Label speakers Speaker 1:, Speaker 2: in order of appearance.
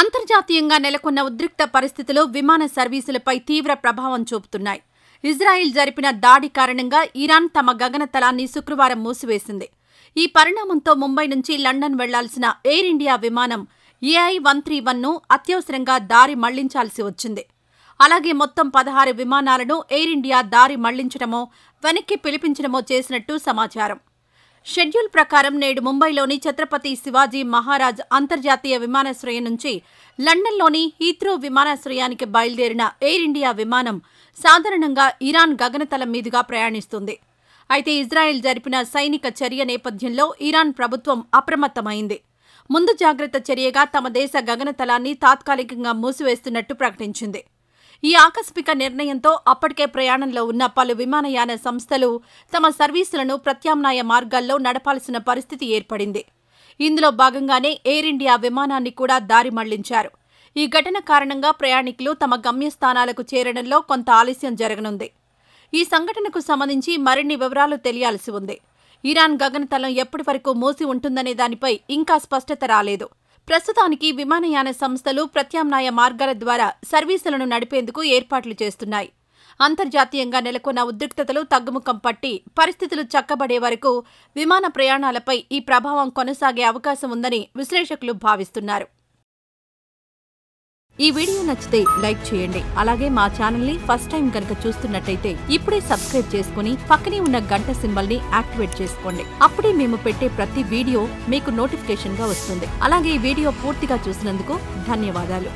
Speaker 1: అంతర్జాతీయంగా నెలకొన్న ఉద్రిక్త పరిస్థితులు విమాన సర్వీసులపై తీవ్ర ప్రభావం చూపుతున్నాయి. ఇజ్రాయిల్ జరిపిన దాడి కారణంగా ఇరాన్ తమ గగనతలాన్ని శుక్రవారం మూసివేసింది. ఈ పరిణామంతో ముంబై నుంచి లండన్ వెళ్లాల్సిన ఎయిర్ ఇండియా విమానం AI-131ను అత్యవసరంగా దారి మళ్లించాల్సి వచ్చింది. అలాగే మొత్తం 16 విమానాలను ఎయిర్ ఇండియా దారి మళ్లించడమో, వెనక్కి పిలిపించడమో చేసినట్టు సమాచారం. షెడ్యూల్ ప్రకారం నేడు ముంబైలోని ఛత్రపతి శివాజీ మహారాజ్ అంతర్జాతీయ విమానాశ్రయం నుంచి లండన్లోని హీత్రూ విమానాశ్రయానికి బయలుదేరిన ఎయిర్ ఇండియా విమానం సాధారణంగా ఇరాన్ గగనతలం మీదుగా ప్రయాణిస్తుంది. అయితే ఇజ్రాయెల్ జరిపిన సైనిక చర్య నేపథ్యంలో ఇరాన్ ప్రభుత్వం అప్రమత్తమైంది. ముందు జాగ్రత్త చర్యగా తమ దేశ గగనతలాన్ని తాత్కాలికంగా మూసివేస్తున్నట్టు ప్రకటించింది. ఈ ఆకస్మిక నిర్ణయంతో అప్పటికే ప్రయాణంలో ఉన్న పలు విమానయాన సంస్థలు తమ సర్వీసులను ప్రత్యామ్నాయ మార్గాల్లో నడపాల్సిన పరిస్థితి ఏర్పడింది. ఇందులో భాగంగానే ఎయిర్ ఇండియా విమానాన్ని కూడా దారి మళ్లించారు. ఈ ఘటన కారణంగా ప్రయాణికులు తమ గమ్యస్థానాలకు చేరడంలో కొంత ఆలస్యం జరగనుంది. ఈ సంఘటనకు సంబంధించి మరిన్ని వివరాలు తెలియాల్సి ఉంది. ఇరాన్ గగనతలం ఎప్పటి వరకు మూసి ఉంటుందనే దానిపై ఇంకా స్పష్టత రాలేదు. ప్రస్తుతానికి విమానయాన సంస్థలు ప్రత్యామ్నాయ మార్గాల ద్వారా సర్వీసులను నడిపేందుకు ఏర్పాట్లు చేస్తున్నాయి. అంతర్జాతీయంగా నెలకొన్న ఉద్రిక్తతలు తగ్గుముఖం పట్టి పరిస్థితులు చక్కబడే వరకు విమాన ప్రయాణాలపై ఈ ప్రభావం కొనసాగే అవకాశం ఉందని విశ్లేషకులు భావిస్తున్నారు. ఈ వీడియో నచ్చితే లైక్ చేయండి. అలాగే మా ఛానల్ ని ఫస్ట్ టైం కనుక చూస్తున్నట్టయితే ఇప్పుడే సబ్స్క్రైబ్ చేసుకుని పక్కనే ఉన్న గంట సింబల్ ని యాక్టివేట్ చేసుకోండి. అప్పుడే మేము పెట్టే ప్రతి వీడియో మీకు నోటిఫికేషన్ గా వస్తుంది. అలాగే ఈ వీడియో పూర్తిగా చూసినందుకు ధన్యవాదాలు.